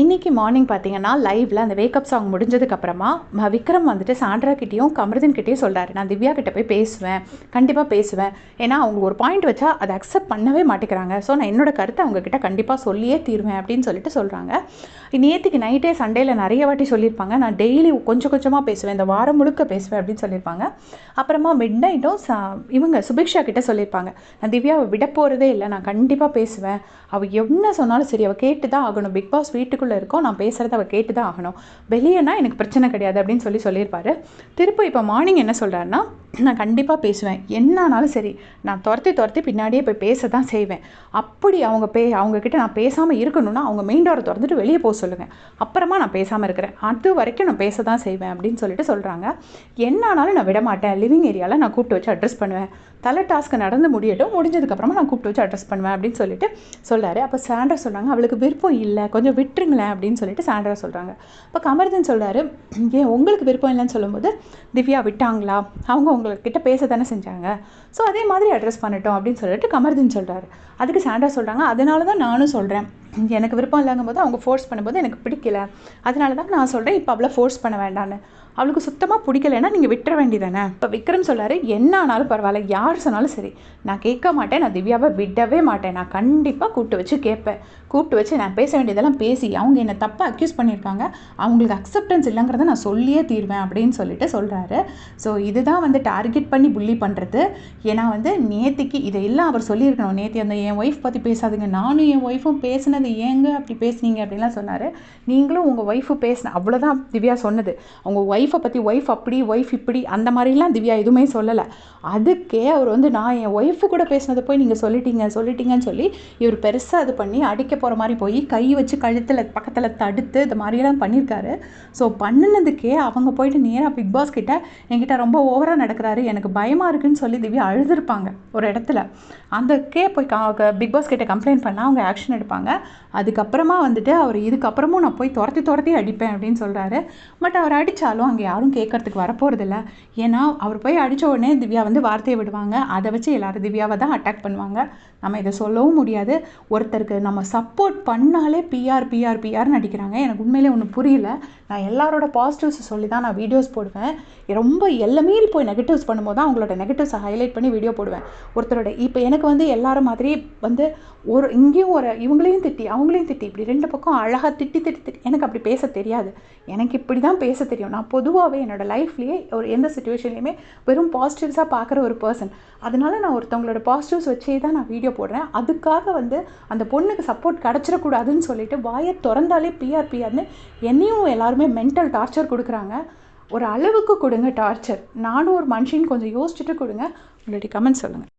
இன்றைக்கி மார்னிங் பார்த்தீங்கன்னா லைவில் அந்த வேக்கப் சாங் முடிஞ்சதுக்கப்புறமா விக்ரம் வந்துட்டு சாண்ட்ரா கிட்டேயும் கமருதீன் கிட்டேயும் சொல்கிறாரு, நான் திவ்யா கிட்ட போய் பேசுவேன், கண்டிப்பாக பேசுவேன். ஏன்னா அவங்க ஒரு பாயிண்ட் வச்சா அதை அக்செப்ட் பண்ணவே மாட்டேங்கிறாங்க. ஸோ நான் என்னோட கருத்தை அவங்கக்கிட்ட கண்டிப்பாக சொல்லியே தீருவேன் அப்படின்னு சொல்லிட்டு சொல்கிறாங்க. நேற்றுக்கு நைட்டே சண்டேயில் நிறைய வாட்டி சொல்லியிருப்பாங்க, நான் டெய்லி கொஞ்சம் கொஞ்சமாக பேசுவேன், இந்த வாரம் முழுக்க பேசுவேன் அப்படின்னு சொல்லியிருப்பாங்க. அப்புறமா மிட் நைட்டும் இவங்க சுபிக்ஷா கிட்டே சொல்லியிருப்பாங்க, நான் திவ்யாவை விட போகிறதே இல்லை, நான் கண்டிப்பாக பேசுவேன், அவள் என்ன சொன்னாலும் சரி அவள் கேட்டு தான் ஆகணும், பிக் பாஸ் வீட்டுக்குள்ளே இருக்கோம், நான் பேசுகிறத அவள் கேட்டு தான் ஆகணும், வெளியேனா எனக்கு பிரச்சனை கிடையாது அப்படின்னு சொல்லியிருப்பாரு. திரும்ப இப்போ மார்னிங் என்ன சொல்கிறாருன்னா, நான் கண்டிப்பாக பேசுவேன், என்னானாலும் சரி நான் துரத்தி பின்னாடியே போய் பேச தான் செய்வேன். அப்படி அவங்கக்கிட்ட நான் பேசாமல் இருக்கணும்னா அவங்க மெயின் டோரை திறந்துட்டு வெளியே போக சொல்லுங்கள், அப்புறமா நான் பேசாமல் இருக்கிறேன், அது வரைக்கும் நான் பேச தான் செய்வேன் அப்படின்னு சொல்கிறாங்க. என்னானாலும் நான் விட மாட்டேன், லிவிங் ஏரியாவில் நான் கூப்பிட்டு வச்சு அட்ரஸ் பண்ணுவேன், தலை டாஸ்க்கு நடந்து முடிஞ்சதுக்கப்புறமா நான் கூப்பிட்டு வச்சு அட்ரஸ் பண்ணுவேன் அப்படின்னு சொல்கிறாரு. அப்போ சாண்ட்ரா சொல்கிறாங்க, அவளுக்கு விருப்பம் இல்லை, கொஞ்சம் விட்டுருங்களேன் அப்படின்னு சொல்லிட்டு சாண்ட்ரா சொல்கிறாங்க. இப்போ கமருதீன் சொல்கிறாரு, ஏன் உங்களுக்கு விருப்பம் இல்லைன்னு சொல்லும்போது திவ்யா விட்டாங்களா, அவங்க உங்கள்கிட்ட பேச தானே செஞ்சாங்க, ஸோ அதே மாதிரி அட்ரஸ் பண்ணட்டும் அப்படின்னு சொல்லிட்டு கமருதீன் சொல்கிறாரு. அதுக்கு சாண்ட்ரா சொல்கிறாங்க, அதனால தான் நானும் சொல்கிறேன், எனக்கு விருப்பம் இல்லைங்கும் போது அவங்க ஃபோர்ஸ் பண்ணும்போது எனக்கு பிடிக்கல, அதனால தான் நான் சொல்கிறேன் இப்போ அவளை ஃபோர்ஸ் பண்ண வேண்டான்னு, அவளுக்கு சுத்தமாக பிடிக்கலைன்னா நீங்கள் விட்டுற வேண்டியதானே. இப்போ விக்ரம் சொல்கிறாரு, என்ன ஆனாலும் பரவாயில்ல, யார் சொன்னாலும் சரி நான் கேட்க மாட்டேன், நான் திவ்யாவை விடவே மாட்டேன், நான் கண்டிப்பாக கூப்பிட்டு வச்சு கேட்பேன், கூப்பிட்டு வச்சு நான் பேச வேண்டியதெல்லாம் பேசி அவங்க என்னை தப்பாக அக்யூஸ் பண்ணியிருக்காங்க, அவங்களுக்கு அக்செப்டன்ஸ் இல்லைங்கிறத நான் சொல்லியே தீர்வேன் அப்படின்னு சொல்கிறாரு. ஸோ இதுதான் வந்து டார்கெட் பண்ணி புள்ளி பண்ணுறது. ஏன்னா வந்து நேற்றுக்கு இதையெல்லாம் அவர் சொல்லியிருக்கணும், நேற்று அந்த என் ஒய்ஃப் பற்றி பேசாதுங்க, நானும் என் ஒய்ஃபும் பேசினது ஏங்க அப்படி பேசுனீங்க அப்படின்லாம் சொன்னார். நீங்களும் உங்கள் ஒய்ஃபு பேசின அவ்வளோதான் திவ்யா சொன்னது, அவங்க ஒய்ஃபை பற்றி ஒய்ஃப் அப்படி ஒய்ஃப் இப்படி அந்த மாதிரிலாம் திவ்யா எதுவுமே சொல்லலை. அதுக்கே அவர் வந்து நான் என் ஒய்ஃபு கூட பேசினதை போய் நீங்கள் சொல்லிட்டீங்கன்னு சொல்லி இவர் பெருசாக இது பண்ணி அடிக்க போகிற மாதிரி போய் கை வச்சு கழுத்தில் பக்கத்தில் தடுத்து இது மாதிரியெல்லாம் பண்ணியிருக்காரு. ஸோ பண்ணினதுக்கே அவங்க போயிட்டு நேராக பிக் பாஸ் கிட்ட என்கிட்ட ரொம்ப ஓவராக நடக்கிறாரு, எனக்கு பயமாக இருக்குன்னு சொல்லி திவ்யா அழுதுருப்பாங்க ஒரு இடத்துல. அந்தக்கே போய் பிக் பாஸ் கிட்ட கம்ப்ளைண்ட் பண்ணால் அவங்க ஆக்ஷன் எடுப்பாங்க. அதுக்கப்புறமா வந்துட்டு அவர் இதுக்கப்புறமும் நான் போய் துரத்தி அடிப்பேன் அப்படின்னு சொல்கிறாரு. பட் அவர் அடித்தாலும் அங்கே யாரும் கேட்கறதுக்கு வரப்போகிறதில்ல. ஏன்னா அவர் போய் அடித்த உடனே திவ்யா வந்து வார்த்தையை விடுவாங்க, அதை வச்சு எல்லாரும் திவ்யாவை தான் அட்டாக் பண்ணுவாங்க. நம்ம இதை சொல்லவும் முடியாது. ஒருத்தருக்கு நம்ம சப்போர்ட் பண்ணாலே பிஆர்னு அடிக்கிறாங்க. எனக்கு உண்மையிலே ஒன்றும் புரியல. நான் எல்லாரோட பாசிட்டிவ்ஸை சொல்லி தான் நான் வீடியோஸ் போடுவேன். ரொம்ப மீறி போய் நெகட்டிவ்ஸ் பண்ணும்போது தான் அவங்களோட நெகட்டிவ்ஸை ஹைலைட் பண்ணி வீடியோ போடுவேன். ஒருத்தரோட இப்போ எனக்கு வந்து எல்லாரும் மாதிரி வந்து இங்கேயும் இவங்களையும் திட்டி அவங்களையும் திட்டி இப்படி ரெண்டு பக்கம் அழகாக திட்டி எனக்கு அப்படி பேச தெரியாது. எனக்கு இப்படி தான் பேச தெரியும். நான் பொதுவாகவே என்னோடய லைஃப்லேயே எந்த சுச்சுவேஷன்லையுமே வெறும் பாசிட்டிவ்ஸாக பார்க்குற ஒரு பர்சன். அதனால நான் ஒருத்தவங்களோட பாசிட்டிவ்ஸ் வச்சே தான் நான் வீடியோ போடுறேன். அதுக்காக வந்து அந்த பொண்ணுக்கு சப்போர்ட் கிடச்சிடக்கூடாதுன்னு சொல்லிட்டு வாயை திறந்தாலே பிஆர்னு என்னையும் எல்லாருமே மென்டல் டார்ச்சர் கொடுக்குறாங்க. ஒரு அளவுக்கு கொடுங்க டார்ச்சர். நானும் ஒரு மனுஷன், கொஞ்சம் யோசிச்சுட்டு கொடுங்க. உங்களுடைய கமெண்ட் சொல்லுங்கள்.